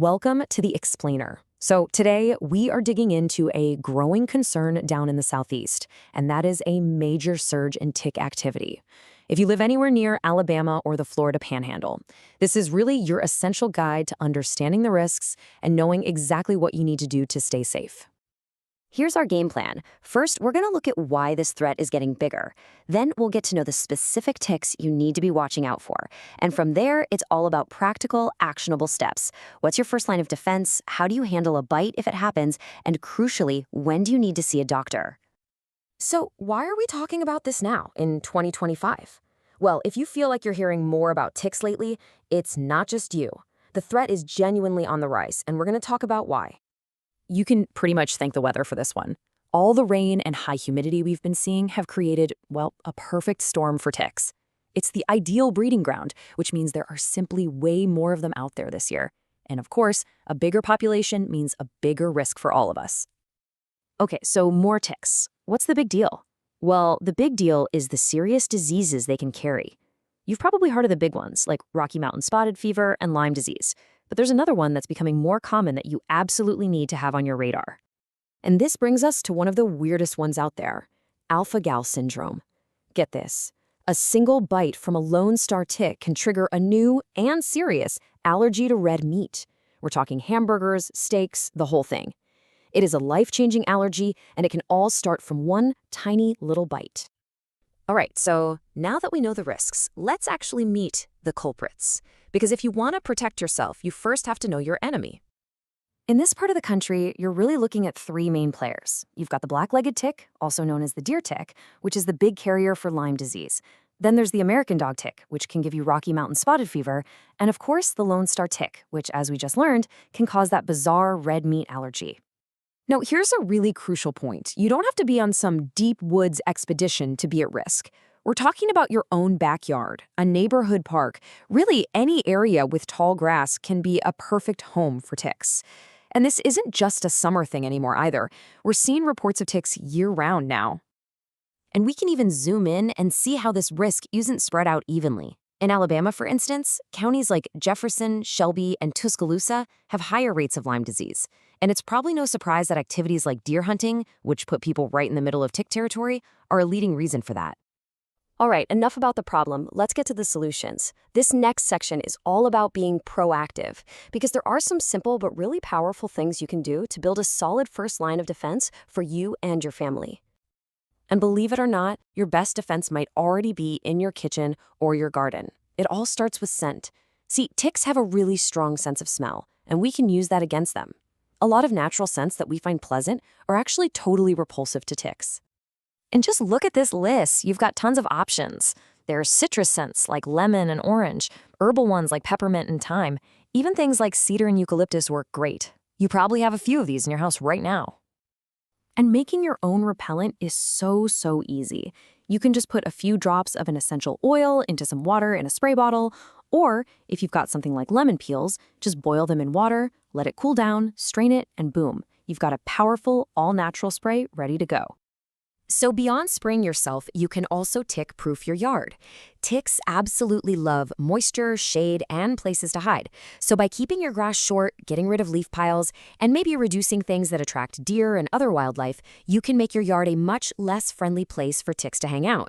Welcome to The Explainer. So today we are digging into a growing concern down in the Southeast, and that is a major surge in tick activity. If you live anywhere near Alabama or the Florida Panhandle, this is really your essential guide to understanding the risks and knowing exactly what you need to do to stay safe. Here's our game plan. First, we're going to look at why this threat is getting bigger. Then we'll get to know the specific ticks you need to be watching out for. And from there, it's all about practical, actionable steps. What's your first line of defense? How do you handle a bite if it happens? And crucially, when do you need to see a doctor? So why are we talking about this now, in 2025? Well, if you feel like you're hearing more about ticks lately, it's not just you. The threat is genuinely on the rise, and we're going to talk about why. You can pretty much thank the weather for this one. All the rain and high humidity we've been seeing have created, well, a perfect storm for ticks. It's the ideal breeding ground, which means there are simply way more of them out there this year. And of course, a bigger population means a bigger risk for all of us. Okay, so more ticks. What's the big deal? Well, the big deal is the serious diseases they can carry. You've probably heard of the big ones, like Rocky Mountain spotted fever and Lyme disease. But there's another one that's becoming more common that you absolutely need to have on your radar. And this brings us to one of the weirdest ones out there, alpha-gal syndrome. Get this. A single bite from a lone star tick can trigger a new and serious allergy to red meat. We're talking hamburgers, steaks, the whole thing. It is a life-changing allergy, and it can all start from one tiny little bite. All right, so now that we know the risks, let's actually meet the culprits. Because if you want to protect yourself, you first have to know your enemy. In this part of the country, you're really looking at three main players. You've got the black-legged tick, also known as the deer tick, which is the big carrier for Lyme disease. Then there's the American dog tick, which can give you Rocky Mountain spotted fever. And of course, the lone star tick, which, as we just learned, can cause that bizarre red meat allergy. Now, here's a really crucial point. You don't have to be on some deep woods expedition to be at risk. We're talking about your own backyard, a neighborhood park. Really, any area with tall grass can be a perfect home for ticks. And this isn't just a summer thing anymore either. We're seeing reports of ticks year-round now. And we can even zoom in and see how this risk isn't spread out evenly. In Alabama, for instance, counties like Jefferson, Shelby, and Tuscaloosa have higher rates of Lyme disease. And it's probably no surprise that activities like deer hunting, which put people right in the middle of tick territory, are a leading reason for that. All right, enough about the problem. Let's get to the solutions. This next section is all about being proactive, because there are some simple but really powerful things you can do to build a solid first line of defense for you and your family. And believe it or not, your best defense might already be in your kitchen or your garden. It all starts with scent. See, ticks have a really strong sense of smell, and we can use that against them. A lot of natural scents that we find pleasant are actually totally repulsive to ticks. And just look at this list. You've got tons of options. There's citrus scents like lemon and orange, herbal ones like peppermint and thyme. Even things like cedar and eucalyptus work great. You probably have a few of these in your house right now. And making your own repellent is so easy. You can just put a few drops of an essential oil into some water in a spray bottle, or if you've got something like lemon peels, just boil them in water, let it cool down, strain it, and boom, you've got a powerful, all-natural spray ready to go. So beyond spraying yourself, you can also tick-proof your yard. Ticks absolutely love moisture, shade, and places to hide. So by keeping your grass short, getting rid of leaf piles, and maybe reducing things that attract deer and other wildlife, you can make your yard a much less friendly place for ticks to hang out.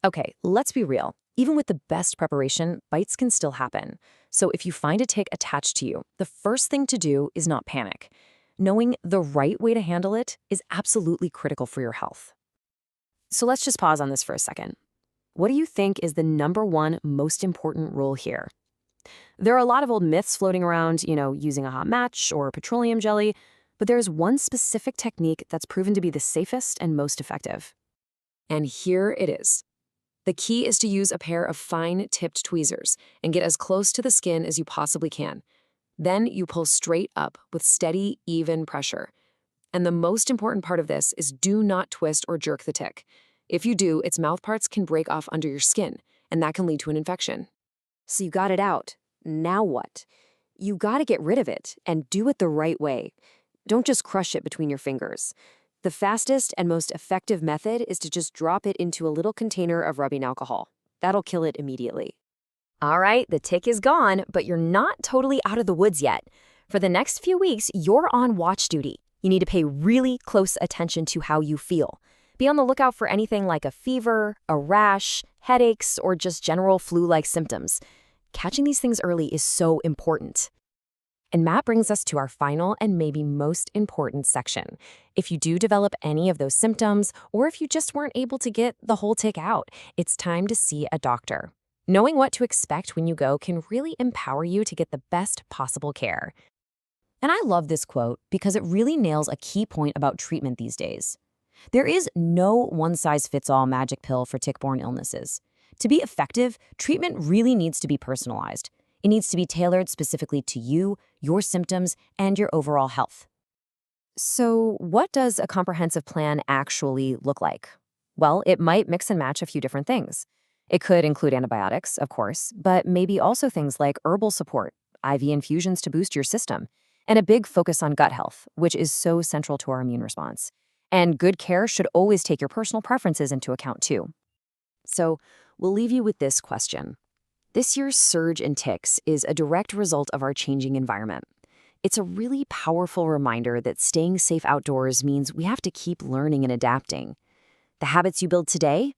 Okay, let's be real. Even with the best preparation, bites can still happen. So if you find a tick attached to you, the first thing to do is not panic. Knowing the right way to handle it is absolutely critical for your health. So let's just pause on this for a second. What do you think is the number one most important rule here? There are a lot of old myths floating around, using a hot match or petroleum jelly, but there's one specific technique that's proven to be the safest and most effective. And here it is. The key is to use a pair of fine-tipped tweezers and get as close to the skin as you possibly can. Then you pull straight up with steady, even pressure. And the most important part of this is do not twist or jerk the tick. If you do, its mouthparts can break off under your skin, and that can lead to an infection. So you got it out. Now what? You got to get rid of it, and do it the right way. Don't just crush it between your fingers. The fastest and most effective method is to just drop it into a little container of rubbing alcohol. That'll kill it immediately. All right, the tick is gone, but you're not totally out of the woods yet. For the next few weeks, you're on watch duty. You need to pay really close attention to how you feel. Be on the lookout for anything like a fever, a rash, headaches, or just general flu-like symptoms. Catching these things early is so important. And that brings us to our final and maybe most important section. If you do develop any of those symptoms, or if you just weren't able to get the whole tick out, it's time to see a doctor. Knowing what to expect when you go can really empower you to get the best possible care. And I love this quote because it really nails a key point about treatment these days. There is no one-size-fits-all magic pill for tick-borne illnesses. To be effective, treatment really needs to be personalized. It needs to be tailored specifically to you, your symptoms, and your overall health. So, what does a comprehensive plan actually look like? Well, it might mix and match a few different things. It could include antibiotics, of course, but maybe also things like herbal support, IV infusions to boost your system, and a big focus on gut health, which is so central to our immune response. And good care should always take your personal preferences into account, too. So, we'll leave you with this question. This year's surge in ticks is a direct result of our changing environment. It's a really powerful reminder that staying safe outdoors means we have to keep learning and adapting. The habits you build today,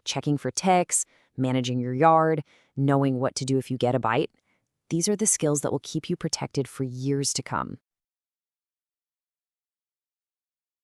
checking for ticks, managing your yard, knowing what to do if you get a bite, these are the skills that will keep you protected for years to come.